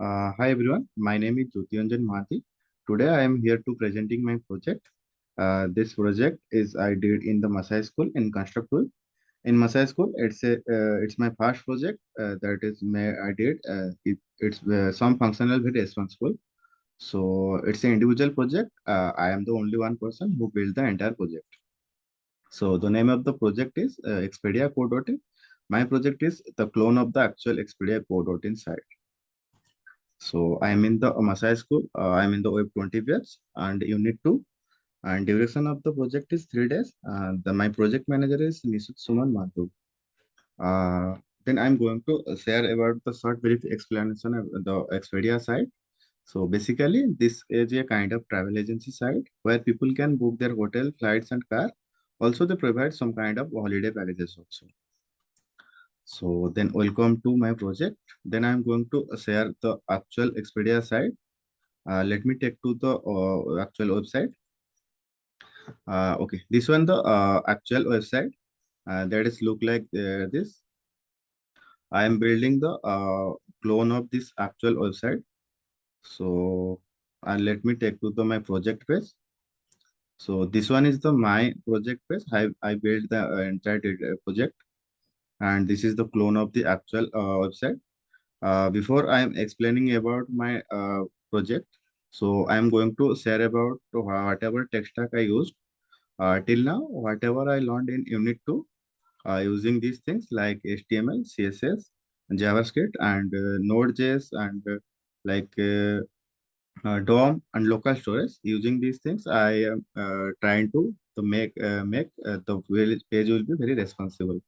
Hi everyone, my name is Jyotiranjan Mahathi. Today I am here to presenting my project. This project is I did in the Masai school in Constructool. In Masai school, it's my first project that is I did. It's some functional very responsible. So it's an individual project. I am the only one person who built the entire project. So the name of the project is Expedia Code.in. My project is the clone of the actual Expedia Code.in site. So I'm in the Masai school. I'm in the Web 20 batch and Unit 2. And duration of the project is 3 days. My project manager is Nisut Suman Madhu. Then I'm going to share about the short brief explanation of the Expedia site. So basically, this is a kind of travel agency site where people can book their hotel, flights, and car. Also, they provide some kind of holiday packages also. So then welcome to my project. Then I'm going to share the actual Expedia site. Let me take to the actual website. Okay, this one the actual website that is look like this. I am building the clone of this actual website. So let me take to the my project page. So this one is the my project page. I built the entire project, and this is the clone of the actual website. Before I am explaining about my project, so I am going to share about whatever tech stack I used. Till now, whatever I learned in Unit 2, using these things like HTML, CSS, JavaScript, and Nodejs, and like DOM and local storage. Using these things, I am trying to make the page will be very responsible.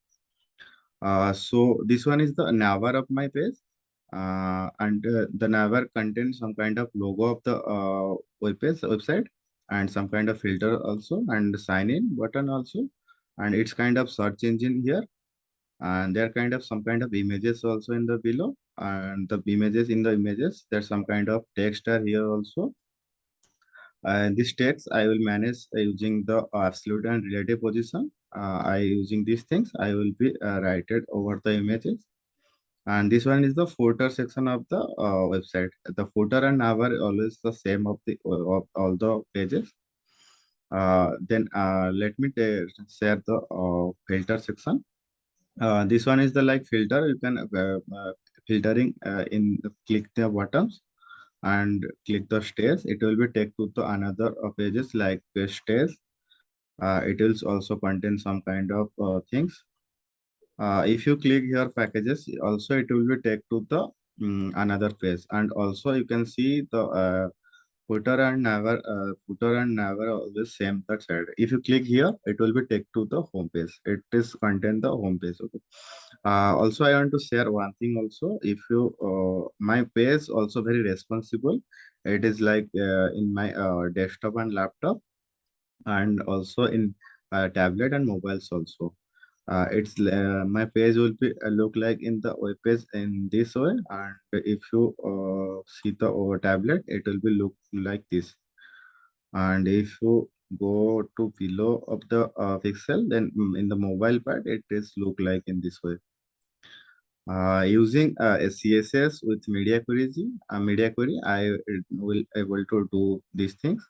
So this one is the navbar of my page, and the navbar contains some kind of logo of the website and some kind of filter also and sign in button also, and it's kind of search engine here, and there are kind of some kind of images also in the below, and the images in the images there's some kind of text are here also. And this text I will manage using the absolute and relative position. I using these things I will be write it over the images. And this one is the footer section of the website. The footer and nav are always the same of the of all the pages. Then let me share the filter section. This one is the like filter. You can filtering in click the buttons and click the stairs. It will be take to the another pages like stairs. It will also contain some kind of things. If you click here packages, also it will be take to the another page, and also you can see the footer and never always same that side. If you click here, it will be take to the home page. It is contain the home page. Okay. Also, I want to share one thing also. If you my page also very responsible. It is like in my desktop and laptop, and also in tablet and mobiles also. It's my page will be look like in the web page in this way, and if you see the tablet, it will be look like this. And if you go to below of the pixel, then in the mobile part, it is look like in this way. Using a CSS with media query, I will able to do these things.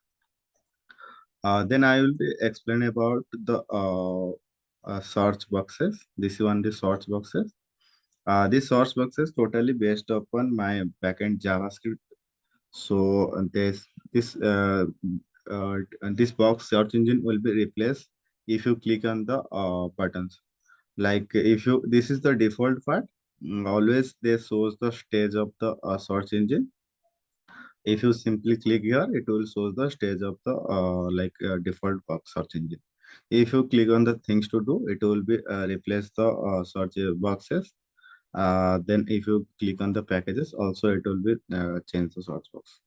Then I will be explain about the search boxes. This is one the search boxes. This search boxes totally based upon my backend JavaScript. So this box search engine will be replaced if you click on the buttons. Like if you this is the default part. Always they shows the stage of the search engine. If you simply click here, it will show the stage of the default box search engine. If you click on the things to do, it will be replace the search boxes. Then if you click on the packages, also it will be change the search box.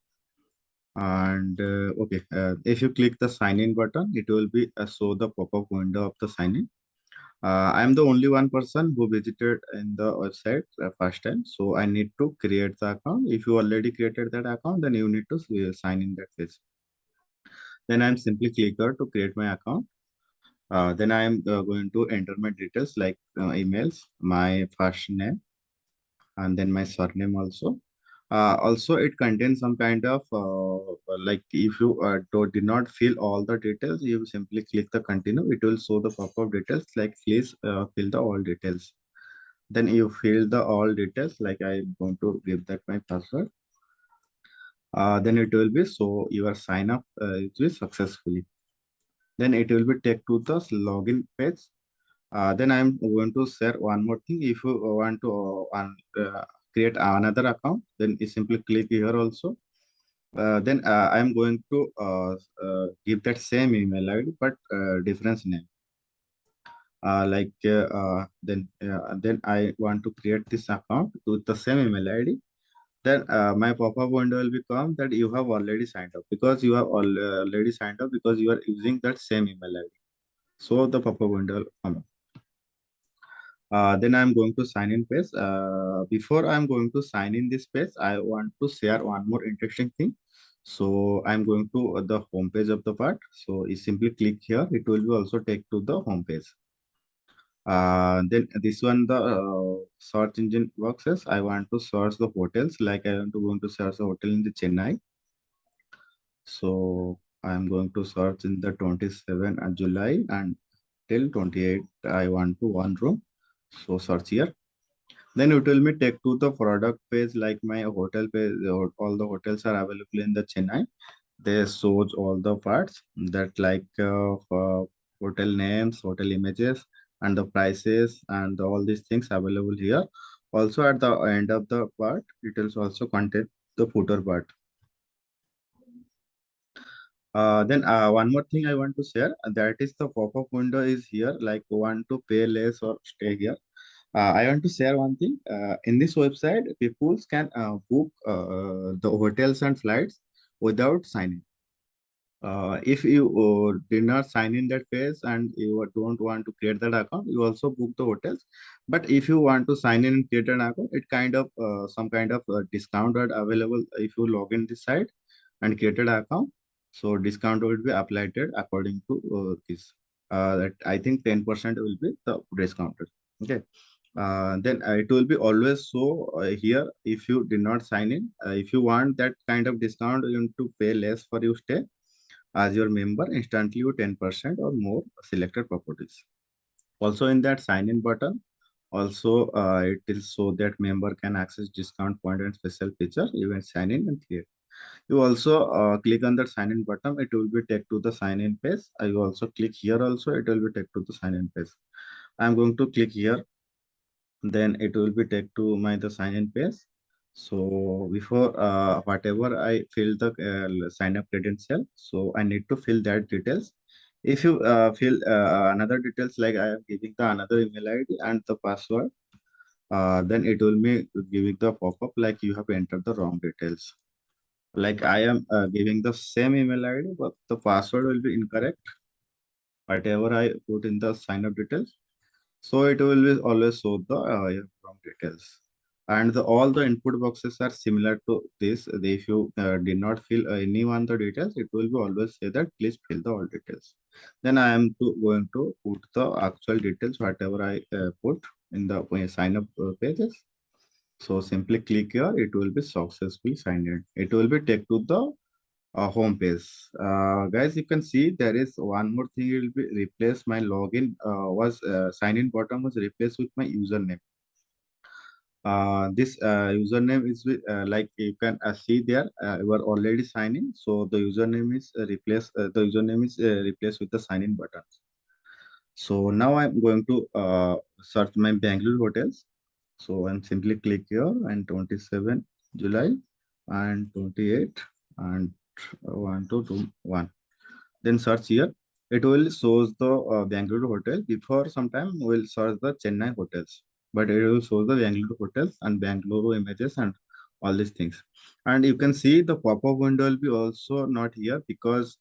And okay, if you click the sign in button, it will be show the pop-up window of the sign in. I'm the only one person who visited in the website first time, so I need to create the account. If you already created that account, then you need to sign in that page. Then I'm simply click here to create my account. Then I'm going to enter my details like emails, my first name, and then my surname also. Also, it contains some kind of like if you did not fill all the details, you simply click the continue. It will show the pop-up details like please fill the all details. Then you fill the all details like I'm going to give that my password. Then it will be so your sign up it will successfully. Then it will be take to the login page. Then I'm going to share one more thing. If you want to create another account, then you simply click here also. Then I'm going to give that same email ID but different name. Then I want to create this account with the same email ID. Then my pop-up window will become that you have already signed up because you have already signed up because you are using that same email ID. So the pop-up window will come up. Then I'm going to sign in page. Before I'm going to sign in this page, I want to share one more interesting thing. So I'm going to the home page of the part. So you simply click here. It will be also take to the home page. Then this one, the search engine boxes. I want to search the hotels. Like I want to going to search a hotel in the Chennai. So I'm going to search in the 27 July and till 28. I want to one room. So search here. Then it will be take to the product page like my hotel page. All the hotels are available in the Chennai. They shows all the parts that like hotel names, hotel images, and the prices and all these things available here. Also at the end of the part, it will also contain the footer part. Then one more thing I want to share that is the pop-up window is here like want to pay less or stay here. I want to share one thing. In this website, people can book the hotels and flights without signing. If you did not sign in that phase and you don't want to create that account, you also book the hotels. But if you want to sign in and create an account, it kind of some kind of discount are available if you log in this site and created an account. So discount will be applied according to this. That I think 10% will be the discounted. Okay. Then it will be always so here if you did not sign in. If you want that kind of discount, you need to pay less for your stay as your member instantly you 10% or more selected properties. Also in that sign in button, also it will show that member can access discount point and special feature even sign in and create. You also click on that sign in button, it will be take to the sign in page. I will also click here also, it will be take to the sign in page. I'm going to click here, then it will be take to my the sign in page. So before whatever I fill the sign up credential, so I need to fill that details. If you fill another details like I am giving the another email ID and the password, then it will be giving the pop-up like you have entered the wrong details. Like I am giving the same email ID, but the password will be incorrect. Whatever I put in the sign up details, so it will be always show the your wrong details. And all the input boxes are similar to this. If you did not fill any one the details, it will be always say that please fill the all details. Then I am going to put the actual details, whatever I put in the sign up pages. So simply click here, it will be successfully signed in. It will be take to the home page. Guys, you can see there is one more thing. It will be replaced. My login was sign in button was replaced with my username. This username is like you can see there. You are already signing, so the username is replaced. The username is replaced with the sign in button. So now I'm going to search my Bangalore hotels. So I'm simply click here and 27 July and 28 and 1 to 2 1. Then search here. It will shows the Bangalore hotel. Before sometime we'll search the Chennai hotels, but it will show the Bangalore hotels and Bangalore images and all these things. And you can see the pop-up window will be also not here because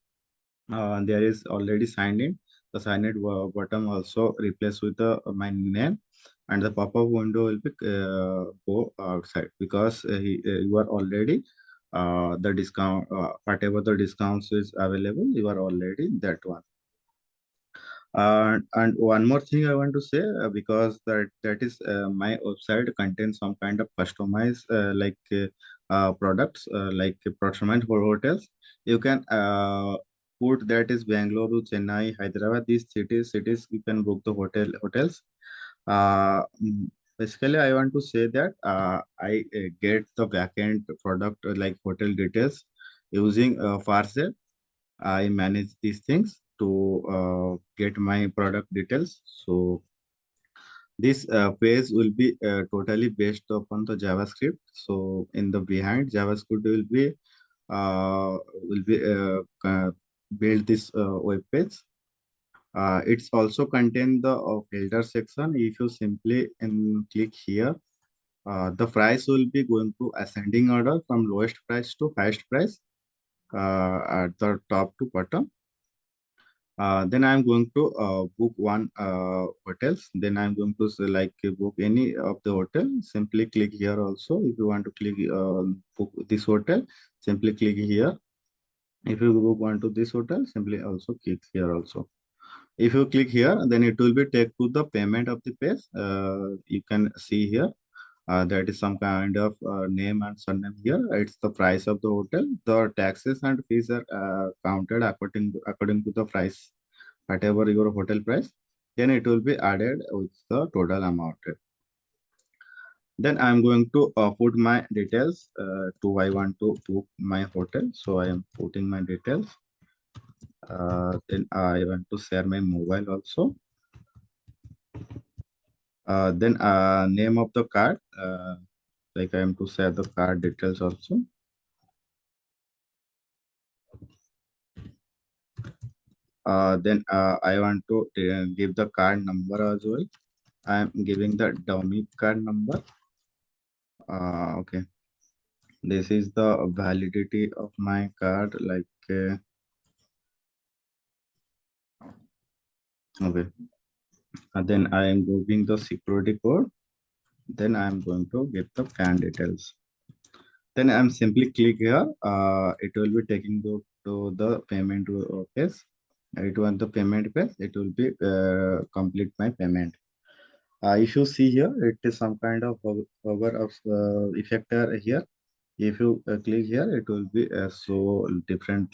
there is already signed in. The signed in button also replaced with the my name, and the pop-up window will be go outside because you are already the discount whatever the discounts is available, you are already that one. And one more thing I want to say, because that is my website contains some kind of customized products like procurement for hotels. You can put that is Bangalore, Chennai, Hyderabad. These cities you can book the hotels. Basically, I want to say that I get the backend product like hotel details using Farset. I manage these things to get my product details. So this page will be totally based upon the JavaScript. So in the behind JavaScript will be build this web page. It's also contain the filter section. If you simply click here, the price will be going to ascending order from lowest price to highest price at the top to bottom. Then I'm going to book one hotels. Then I'm going to say, like book any of the hotel. Simply click here also. If you want to click book this hotel, simply click here. If you book one to this hotel, simply also click here also. If you click here, then it will be take to the payment of the page. You can see here. That is some kind of name and surname here. It's the price of the hotel. The taxes and fees are counted according to the price, whatever your hotel price. Then it will be added with the total amount. Then I'm going to put my details to I want to book my hotel. So I am putting my details. Then I want to share my mobile also. Then name of the card. Like I am to share the card details also. Then I want to give the card number as well. I am giving the dummy card number. Okay. This is the validity of my card. Like okay. And then I am giving the security code. Then I am going to get the PAN details. Then I'm simply click here. It will be taking to the payment page. It want the payment page. It will be complete my payment. If you see here, it is some kind of hover of effector here. If you click here, it will be so different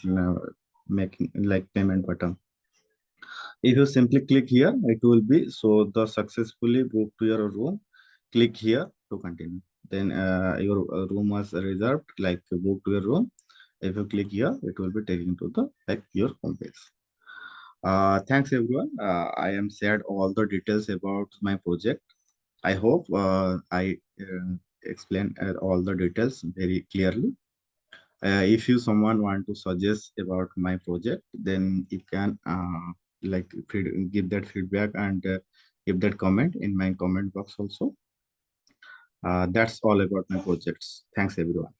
making like payment button. If you simply click here, it will be so the successfully booked to your room. Click here to continue. Then your room was reserved, like book to your room. If you click here, it will be taken to the like your home page. Thanks everyone. I am shared all the details about my project. I hope I explained all the details very clearly. If you someone want to suggest about my project, then you can like give that feedback and give that comment in my comment box also. That's all about my projects. Thanks everyone.